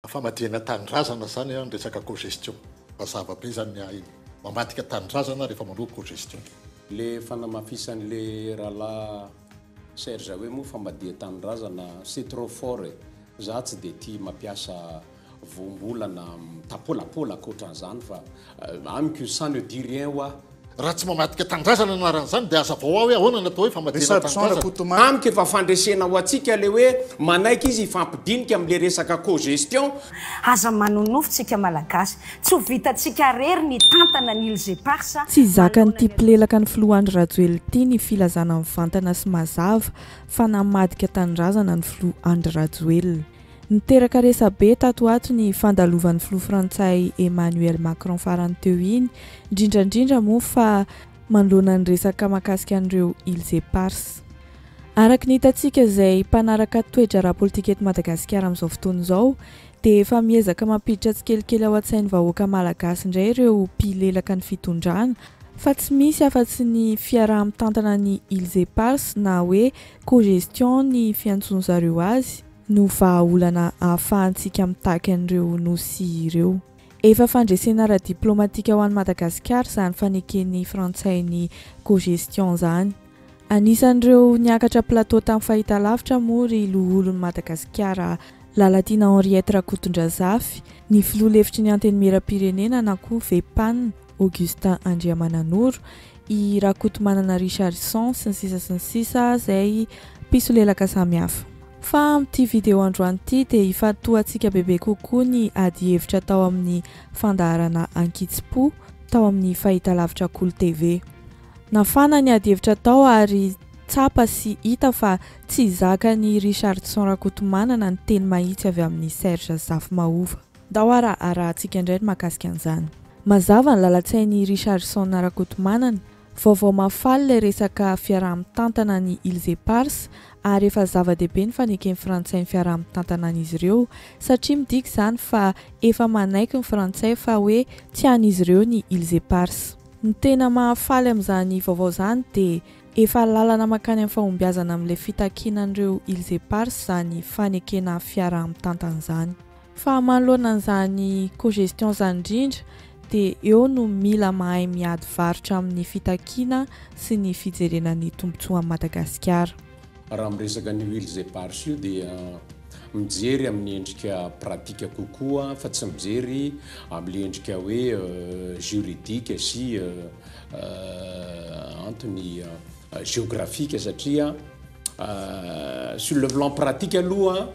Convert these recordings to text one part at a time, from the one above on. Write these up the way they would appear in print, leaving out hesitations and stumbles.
famadihana tanindrazana zany a resaka cogestion mazava be zany iny mamadika tanindrazana rehefa manao cogestion le fanamafisan'le rahalahy Serge hoe moa famadiha tanindrazana c'est trop fort za tsy de tia mampiasa voambolana tapolapolaka ohatran'izany fa amiko ça ne dit rien wa raha tsy mamadika tanindrazana anaran'izany dia aza vao hoe ahoana natao hoe famadihana tanindrazana amiko efa fandresena ho atsika le hoe manaiky izy ifampidinika amin'le resaka cogestion aza manonofitsika malagasy tsy ho vitantsika rery ny tantana ny ilzeparsa tsy zakany ty mpilelaka ny Filoandry Rajoely ty ny filazana mivantana sy mazava fa namadika tanindrazana ny Filoandry Rajoely. Niteraka resabe tato ato ny fandalovan'ny filoha frantsay Emmanuel Macron farany teo iny indrindrandrindra moa fa manoloana ny resaka mahakasika an'ireo îles éparses. Araka ny hitantsika izay mpanaraka toetra ara-politika eto Madagasikara amin'izao fotoana izao dia efa miezaka mampiditra tsikelikely ao an-tsain'ny vahoaka malagasy indray ireo mpilelaka ny fitondrana fa tsy misy afa-tsy ny fiaraha-mitantana ny îles éparses na hoe cogestion ny fiantsoana zareo azy no vahaolana ahafahantsika mitaky an'ireo nosy ireo. Efa fandresena ara-diplomatika ho an'i Madagasikara izany faneken'ny frantsay ny cogestion zany. Anisan'ireo niakatra plateau tamin'ny fahitalavitra moa ry loholon'i Madagasikara Lalatina Henriette Rakotondrazafy, ny filoha lefitry ny antenimieram-pirenena na koa VEPAN Augustin Andriamananoro, i Rakotomanana Richardson sy ny sisa izay piso lelaka samihafa. Fa amin'ity vidéo androany ity dia ifatoantsika bebe kokoa ny ady hevitra tao amin'ny fandaharana Ankitspo tao amin'ny fahitalavitra Cool TV. Nafana ny ady hevitra tao ary tsapa sy hita fa tsy zakany Richardson Rakotomanana ny teny mahitsy avy amin'ny Serge Zafimahova. Dao arahantsika indray mahakasika an'izany. Mazava ny lalatsain'ny Richardson Rakotomanana, vaovao mafaly ilay resaka fiaraha-mitantana ny îles éparses ary efa zava-dehibe ny faneken'ny frantsay ny fiaraha-mitantana an'izy ireo satria midika izany fa efa manaiky ny frantsay fa hoe tian'izy ireo ny îles éparses. Ny tena mahafaly amin'izany vaovao izany dia efa lalana makany amin'ny fahombiazana amin'ilay fitakinan'ireo îles éparses izany fanekena fiaraha-mitantana izany. Fa manoloana an'izany cogestion izany indrindra dia eo no mila mahay miady varotra amin'ny fitakina sy ny fijerena ny tombontsoa Madagasikara. Raha miresaka ny îles éparses io dia mijery amin'ny endrika pratika kokoa fa tsy mijery amin'ny endrika hoe juridique sy antony géographique satria sur le plan pratique aloha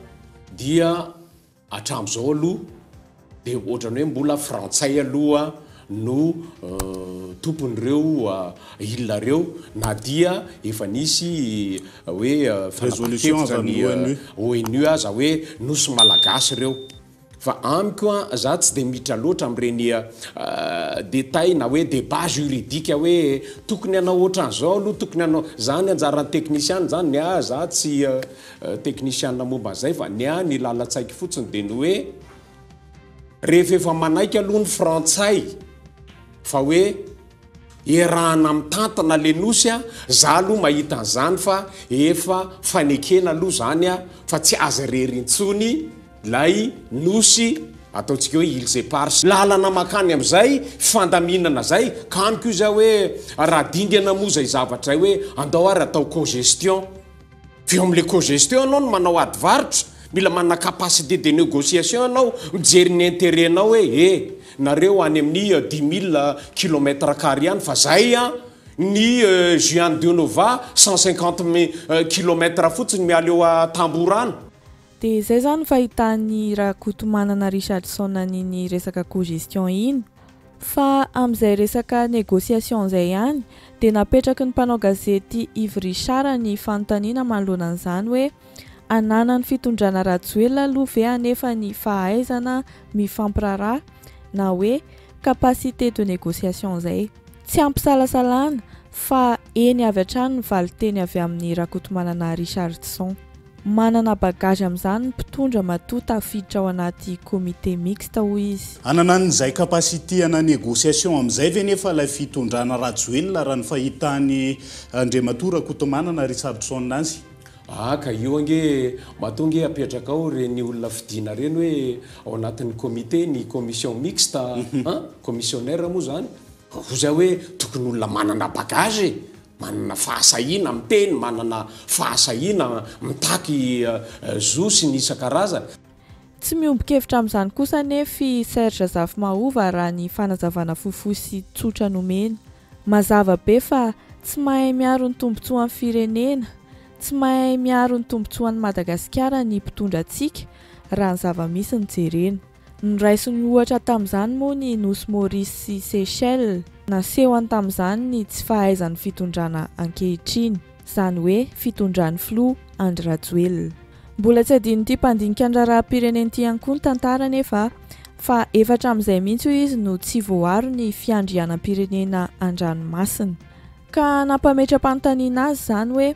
dia hatramin'izao aloha dia ohatrany hoe mbola frantsay aloha no tompon'ireo îles reo na dia efa nisy hoe résolution ONU aza hoe nosy malagasy reo fa amiko za tsy de mitra loatra amin'ireny détail na hoe débat juridique hoe tokony anao ohatran'izao aloha tokony anao zany anjaran'ny technicien zany ny za tsy technicien momba an'izay fa ny ny lalatsaiky fotsiny dia ny hoe rehefa efa manaiky aloha ny frantsay fa hoe erahana mitantana le nosy za aloha mahita an'izany fa efa fanekena aloha zany fa tsy aza rery intsony lay nosy ataontsika hoe îles éparses lalana makany amin'izay fandaminana zay ka amiko izy hoe raha dingana moa zay zavatra hoe andao ary atao cogestion fa eo amin'le cogestion anao no manao ady varotra mila manana capacité de négociation anao mijery ny intérêt anao hoe nareo any amin'ny 10 000 kilomètres carrés any fa zay ny Juan de Nova 150 kilomètres fotsiny miala eo Tamborana. Dia izay zany fahitan'ny Rakotomanana Richardson ny resaka cogestion iny fa amin'izay resaka négociation zay ihany dia napetraky ny mpanao gazety Yves Richard ny fanontaniana manoloana an'izany hoe anana ny fitondrana Rajoely aloha ve anefa ny fahaizana mifampiraharaha na hoe capacité de négociation zay. Tsy ampisalasalana fa eny avy hatrany ny valiteny avy amin'ny Rakotomanana Richardson. Manana bagage amin'izany mpitondra matoa tafiditra ao anaty comité mixte hoy izy. Anana n'izay capacité ana négociation amin'izay ve nefa ilay fitondrana Rajoely raha ny fahitany Andriamatoa Rakotomanana Richardson azy. ka io ange mahatonge apetraka ao reny olona fidina reny hoe ao anatin'ny comité ny commission mixte commissionnaire moa zany zay hoe tokony olona manana bagage manana fahasahina miteny manana fahasahina mitaky zosy ny isan-karazana. Tsy miombon-kevitra amin'izany kosa nefa Serge Zafimahova raha ny fanazavana fofosy tsotra nomeny. Mazava be fa tsy mahay miaro ny tombontsoan'ny firenena, tsy mahay miaro ny tombontsoan'ny Madagasikara ny mpitondra antsika raha ny zava-misy ny jerena. Niraisiny ohatra tamin'izany moa ny Nosy Maurice sy Seychelles, nasehoany tamin'izany ny tsy fahaizan'ny fitondrana ankehitriny, izany hoe fitondran'ny filoha Andry Rajoelina. Mbola tsy adin'ity mpandinika ny raharaham-pirenena ity ihany koa ny tantara nefa fa efatra amin'izay mihitsy izy no tsy voaaro ny fiandrianam-pirenena an-dranomasina. Ka nampametra-panontaniana azy izany hoe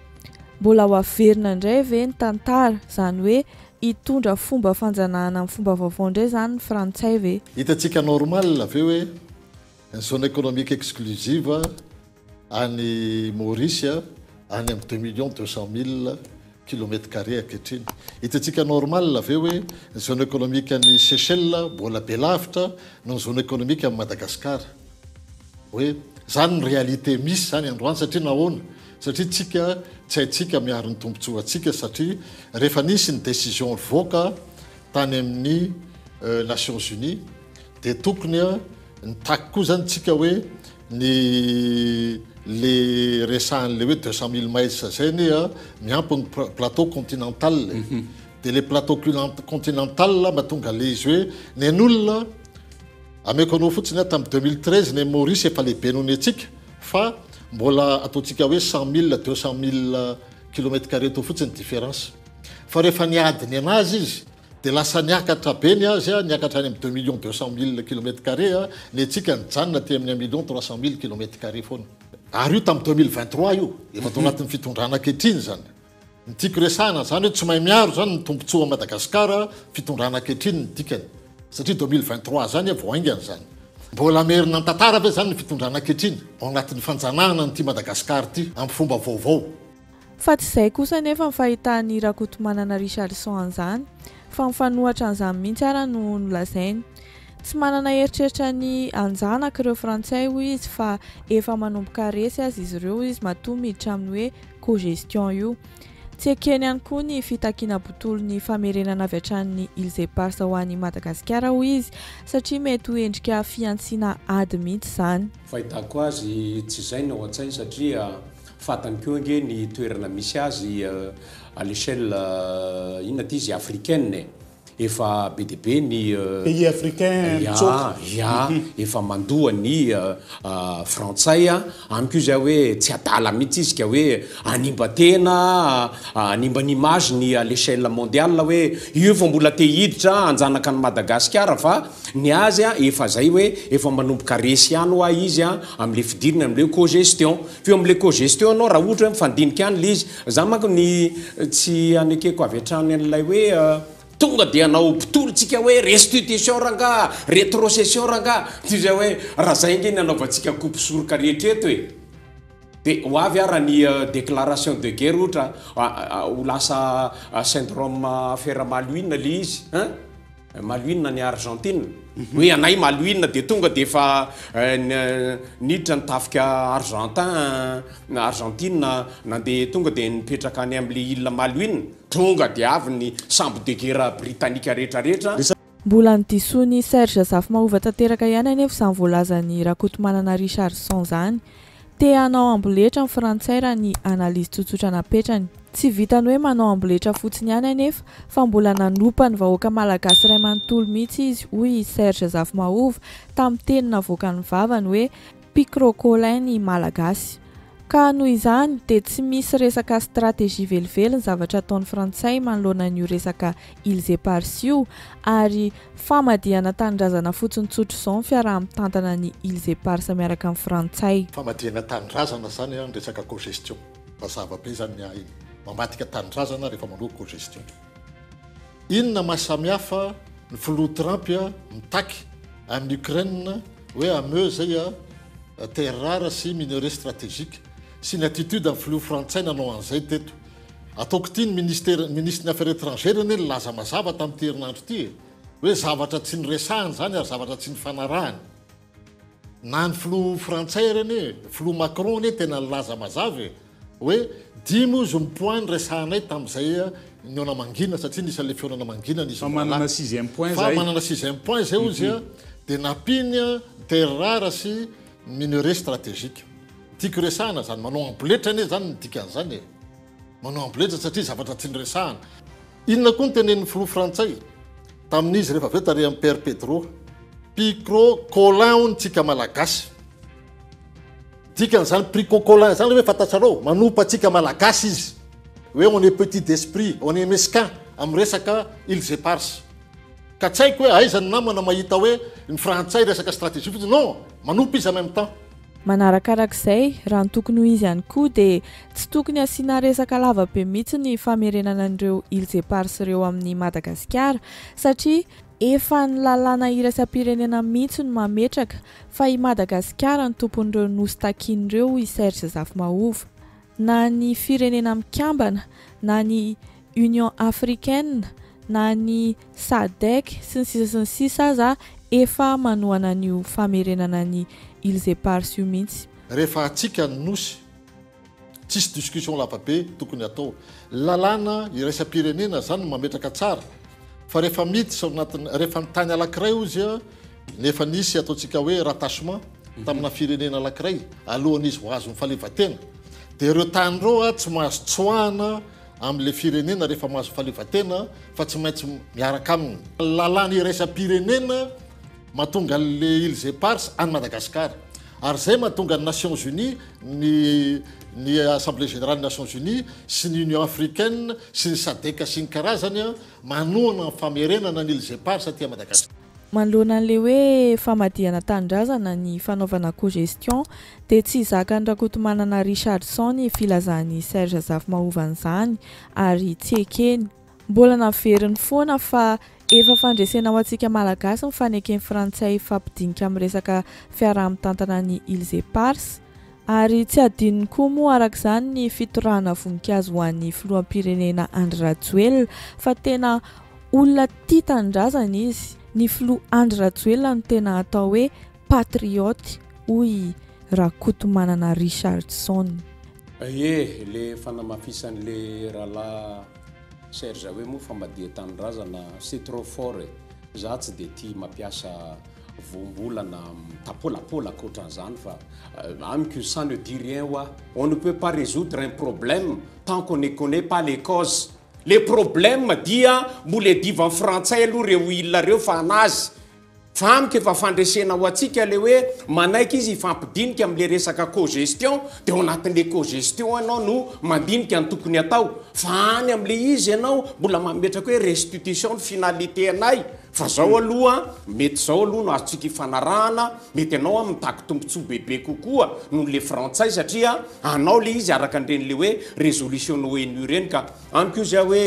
mbola ho averina indray ve ny tantara, izany hoe hitondra fomba fanjanahana amin'ny fomba vaovao indray izany ny frantsay ve? Hitantsika normal aveo hoe ny zone économique exclusive any Maurice any amin'ny 2 200 000 kilomètres carrés ankehitriny. Hitantsika normal aveo hoe ny zone économique any Seychelles mbola be lavitra no ny zone économique amin'ny Madagasikara. Hoe zany ny réalité misy zany androany satria nahoana? Satria tsika tsy haitsika miaro ny tombontsoantsika satria rehefa nisy ny décision voaka tany amin'ny Nations Unies dia tokony nitaky koa zany tsika hoe ny le resahan'le hoe 200 000 miles zany miampy ny plateau continental dia le plateau continental mahatonga le izy hoe nen'olona ameko anao fotsiny tamin'ny 2013 ny Maurice efa lehibe noho ny antsika fa mbola ataontsika hoe 100 000 200 000 kilomètres carrés to fotsiny différence fa rehefa niadiny anazy izy dia lasa niakatra be ny azy niakatra any amin'ny 2 200 000 kilomètres carrés ny antsika nijanona ty amin'ny 1 300 000 kilomètres carrés foana. Ary io tamin'ny 2023 io efa tao anatin'ny fitondrana ankehitriny zany. Ny tiako resahana zany hoe tsy mahay miaro zany ny tombontsoa Madagasikara fitondrana ankehitriny ny dikany satria 2023 zany vao aingana zany. Mbola merina tantara ve zany ny fitondrana ankehitriny ao anatin'ny fanjanahana nyty Madagasikara ty amin'ny fomba vaovao. Fa tsy izay kosa nefa ny fahitany Rakotomanana Richardson an'izany fa mifanohatra an'izany mihitsy ara no nolazainy. Tsy manana eritreritra ny anjanaka ireo frantsay hoy izy fa efa manomboka resy azy izy ireo izy matoa miditra amin'ny hoe co-gestion io. Tsy ekeny ihany koa ny fitakiana botolo ny famerenana avy hatrany Îles Éparses ho an'i Madagasikara hoy izy satria mety ho endrika fiantsiana ady mihitsy izany. Fahitako azy tsy izay no ao an-tsainy satria fatany koa ange ny toerana misy azy à l'échelle inona ty izy africaine efa be dia be ny pays africain efa mandoa ny frantsay amiko izy hoe tsy adala mihitsy izy ka hoe animba tena animba ny image ny à l'échelle mondiale hoe io efa mbola te hiditra anjanaka ny Madagasikara fa ny azy efa zay hoe efa manomboka resy ihany hoa izy amin'le fidirina amin'le co-gestion feo amin'le co-gestion anao raha ohatra hoe mifandinika ihany le izy za manko ny tsy anekeko avy hatrany an'ilay hoe tonga dia anao pitolotsika hoe restitution ranga rétrocession ranga ty zay hoe raha zay nge ny anaovantsika coupe soroka rehetreto hoe dia ho avy ara ny déclaration de guerre ohatra ho lasa syndrome affaire Malouine le izy Malouine ny Argentine hoe anay Malouine dia tonga dia efa niditra nitafika Argentine nandeha tonga dia nipetraka any amin'le île Malouine tonga dia avy ny sambo de guerre britannika rehetrarehetra. Mbola nodisony Serge Zafimahova tanteraka ihany anefa izany voalazany Rakotomanana Richardson zany te hanao amboletra ny frantsay raha ny analyse tsotsotra napetrany. Tsy vitany hoe manao amboletra fotsiny ihany anefa fa mbola nanompa ny vahoaka malagasy iray manontolo mihitsy izy hoy Serge Zafimahova tamin'ny teny navoaka ny vavany hoe picrocolin ny malagasy. Ka noho izany dia tsy misy resaka stratégie velively ny zavatra ataon'ny frantsay manoloana n'io resaka Îles Éparses io ary famadihana tanindrazana fotsiny tsotro izao ny fiaraha-mitantana ny Îles Éparses miaraka amin'ny frantsay. Famadihana tanindrazana zany ny resaka co-gestion mazava be zany iny mamatika tanindrazana rehefa manao co-gestion. Inona mahasamihafa ny filoha Trump mitaky amin'ny Ukraine hoe ameo zay terre rare sy minerai stratégique sy ny attitude amin'ny filoha frantsay nanao an'izay teto ataoko ty ny ministre ny affaires étrangères ny laza mazava tamin'ity herinandro ity hoe zavatra tsy nyresahany zany ary zavatra tsy ny fanarahany na ny filoha frantsay reny filoha Macron ny tena laza mazava hoe 10 zomipoint resahanay tamin'izay niona mangina satria nisy le fionana mangina nisy manana 6e point fa manana 6e point zay izy dia napiny terre rare sy minerai stratégique tiako resahana zany manao amboletra ane zany nidikan'izany manao amboletra satria zavatra tsy nyresahana inona koa ny tenen'ny filoha frantsay tamin'izy rehefa aveo tare amin'ny père Pedro Picro Colin tsika malagasy dikan'izany Picro Colin zany hoe fantatsarao manompa atsika malagasy izy hoe on est petit d'esprit on est mesquin amin'ny resaka îles éparses ka tsy haiko hoe aiza ny namana mahita hoe ny frantsay resaka stratégie fotsiny non manompa izy en même temps manarakarak'izay raha ny tokony ho izy ihany koa dia tsy tokony asiana resaka lavabe mihitsy ny famerenana an'ireo îles éparses ireo amin'ny Madagasikara satria efa ny lalàna iraisam-pirenena mihitsy no mametraka fa i Madagasikara ny tompon'ireo nosy takin'ireo i Serge Zafmaova na ny firenena mikambana na ny Union africaine na ny SADC sy ny sisa aza efa manohana an'io famerenana ny îles éparses io mihitsy rehefa atsika ny nosy tsisy discussion lavabe tokony atao lalàna iraisam-pirenena zany mametraka tsara fa rehefa miditra anatin'ny rehefa nytany alakiray izy nefa nisy ataontsika hoe rattachement tamina firenena alakiray alohan'izy ho azo ny fahaleovatena dia ireo tany ireo tsy mahazo tsoahana amin'le firenena rehefa mahazo fahaleovatena fa tsy maintsy miaraka aminy lalàna iraisam-pirenena mahatonga le îles éparses any Madagasikara ary zay mahatonga ny Nations Unies ny Assemblée Générale des Nations Unies sy ny Union africaine sy ny SADC sy ny karazany manohana famerenana ny îles éparses aty Madagasikara manoloana an'le hoe famadihana tanindrazana ny fanaovana cogestion dia tsy zakany rakotomanana Richardson ny filazany Serge Zafmaova an'izany ary tsy ekeny mbola naveriny foana fa efa fandresena ho antsika malagasy ny fanekeny frantsay fampidinika amin'ny resaka fiaraha-mitantana ny îles éparses ary tsy adinony koa moa arak'izany ny fitorahana voninkazo ho an'ny filoham-pirenena Andry Rajoelina fa tena olona tia tanindrazana izy ny filoha Andry Rajoelina no tena atao hoe patriote hoy rakotomanana Richardson le fanamafisan'le rahalahy Serge hoe moa famadiha tanindrazana c'est trop fort za tsy dia tia mampiasa voambolana tapolapola koatran'izany fa amiko ça ne dit rien on ne peut pas résoudre un problème tant qu'on ne connaît pas les causes les problèmes dia mbola diva frantsay aloha reo ilona reo fa anazy fa amiko efa fandresena ho atsika le hoe manaiky izy ifampidinika amin'le resaka cogestion dia ao anatin'le cogestion ianao no mandinika ny tokony atao fa any amin'le izy ianao mbola mametraka hoe restitution ny finalité anay fa zao aloha mety zao aloha no azotsika ifanarahana mety anao mitaky tombontsoa bebe kokoa noho le frantsay satria anao le izy araka an'iren'le hoe résolution no ONU reny ka amiko izy hoe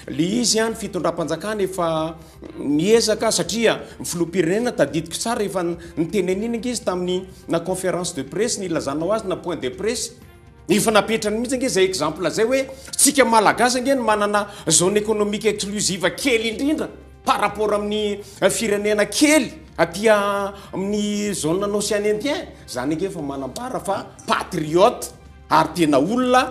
le izy any fitondram-panjakana efa miezaka satria filoham-pirenena tadidiko tsara efa nitenenenaka izy tamin'ny na conférence de presse ny ilazanao azy na point de presse efa napetrany mihitsy ange zay exemple zay hoe tsika malagasy ange ny manana zone économique exclusive kely indrindra par rapport amin'ny firenena kely atya amin'ny zone océan Indien zany ange efa manambara fa patriote ary tena olona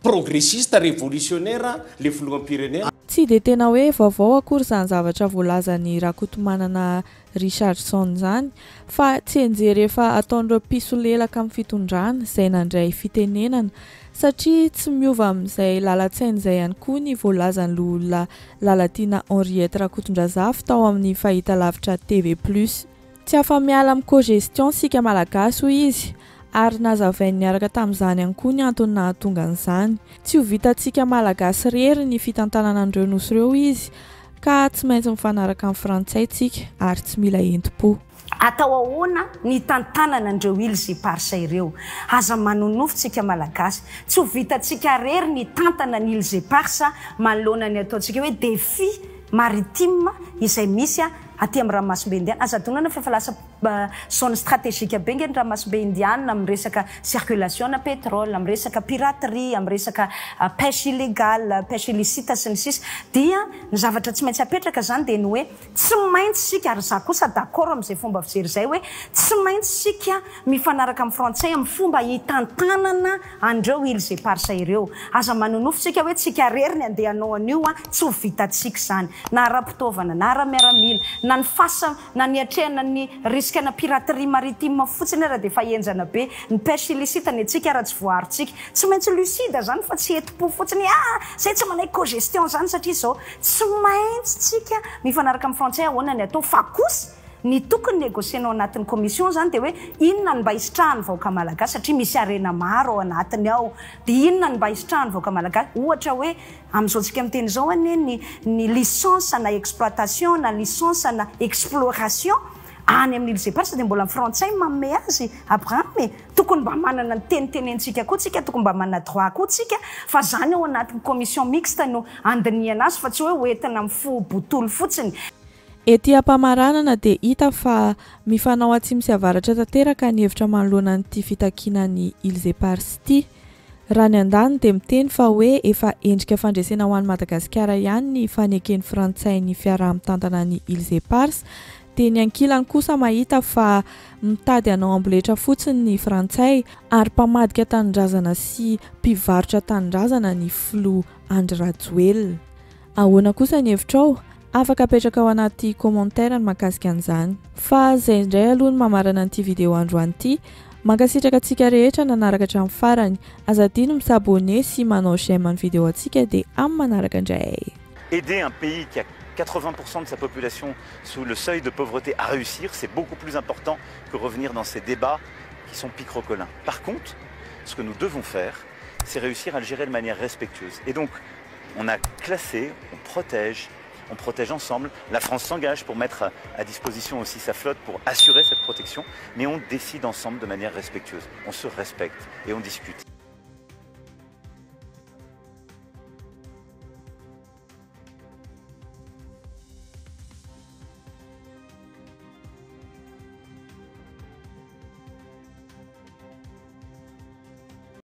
progressiste révolutionnaire le filoham-pirenena tsy dia tena hoe vaovao akory zany zavatra voalazany rakotomanana Richardson zany fa tsy enjery efa ataon'ireo piso lelaka amin'ny fitondrana izay nandray fitenenana satria tsy miova amin'izay lalatsaina izay ihany koa ny voalazany olona Lalatina Henriette Rakotondrazafy tao amin'ny fahitalavitra TV+. Tsy afa-miala amin'ny cogestion sika malagasy hoy izy ary nazavainy niaraka tamin'izany ihany koa ny antony nahatonga an'izany. Tsy ho vitantsika malagasy rery ny fitantanana an'ireo nosy ireo izy ka tsy maintsy mifanaraka amin'ny frantsay tsika ary tsy mila enti-po. Atao ahoana ny tantanana andreo îles éparses ireo aza manonofontsika malagasy tsy ho vitantsika rery ny tantana ny îles éparses manoloana ny ataontsika hoe défi maritime izay misy aty amin'ny ranomasimbe indiana azadonana fa efa lasa zone stratégique be nge ny ranomasimbe indiana amin'ny resaka circulation na pétrole amin'ny resaka piraterie amin'ny resaka pêche illégale pêche illicite sy ny sisa dia ny zavatra tsy maintsy apetraka zany dia ny hoe tsy maintsy sika ary za kosa d'accord amin'izay fomba fijery zay hoe tsy maintsy sika mifanaraka amin'ny frantsay amin'ny fomba hitantanana andreo ils et parsa ireo aza manonofo sika hoe tsika reriny andehanao anio tsy ho vitatsika zany na ara-pitaovana na ara-miaramila na ny fasa na ny atrehana ny risque na piraterie maritime fotsiny raha dia efa enjana be ny pêche illicite ny atsika raha tsy voaritsika tsy maintsy lucide zany fa tsy eti-po fotsiny zay tsy manay co-gestion zany satria zao tsy maintsy tsika mifanaraka amin'ny frantsay ahoana ny atao fa kosa ny tokony négocienao anatin'ny commission zany dia hoe inona ny mba hisitrahany vahoaka malagasy satria misy arena maro ao anatiny ao dia inona ny mba hisitrahany vahoaka malagasy ohatra hoe amin'izao tsika miteny zao ane ny licence na exploitation na licence na exploration any amin'ny ils et parsa dia mbola frantsay manome azy abraham tokony mba manana ny tenitenentsika koa tsika tokony mba manana droit koa tsika fa zany ao anatin'ny commission mixte no andiniana azy fa tsy hoe hoentina amin'ny fo-botolo fotsiny. Ety ampamaranana dia hita fa mifanao atsimo sy avaratra tanteraka ny hevitra manoloana nyity fitakinany ils et parsa ity. Raha ny andany dia miteny fa hoe efa endrika fandresena ho an'ny Madagasikara ihany ny faneken'ny frantsay ny fiaraha-mitantana ny ils et parsa dia ny ankilany kosa mahita fa mitady hanao amboletra fotsiny ny frantsay ary mpamadika tanindrazana sy mpivarotra tanindrazana ny Flo Andry Rajoelina. Ahoana kosa ny hevitrao? Afaka apetraka ao anaty commentaire ny mahakasika an'izany. Fa izay indray aloha ny mamarana an'ity vidéo androany ity. Mankasitraka antsika rehetra nanaraka hatramin'ny farany. Aza dino misabone sy manao j'aime ny vidéo antsika dia amin'ny manaraka indray. Aider un pays qui a 80% de sa population sous le seuil de pauvreté à réussir, c'est beaucoup plus important que revenir dans ces débats qui sont picrocolins. Par contre, ce que nous devons faire, c'est réussir à le gérer de manière respectueuse. Et donc, on a classé, on protège ensemble. La France s'engage pour mettre à disposition aussi sa flotte pour assurer cette protection, mais on décide ensemble de manière respectueuse. On se respecte et on discute.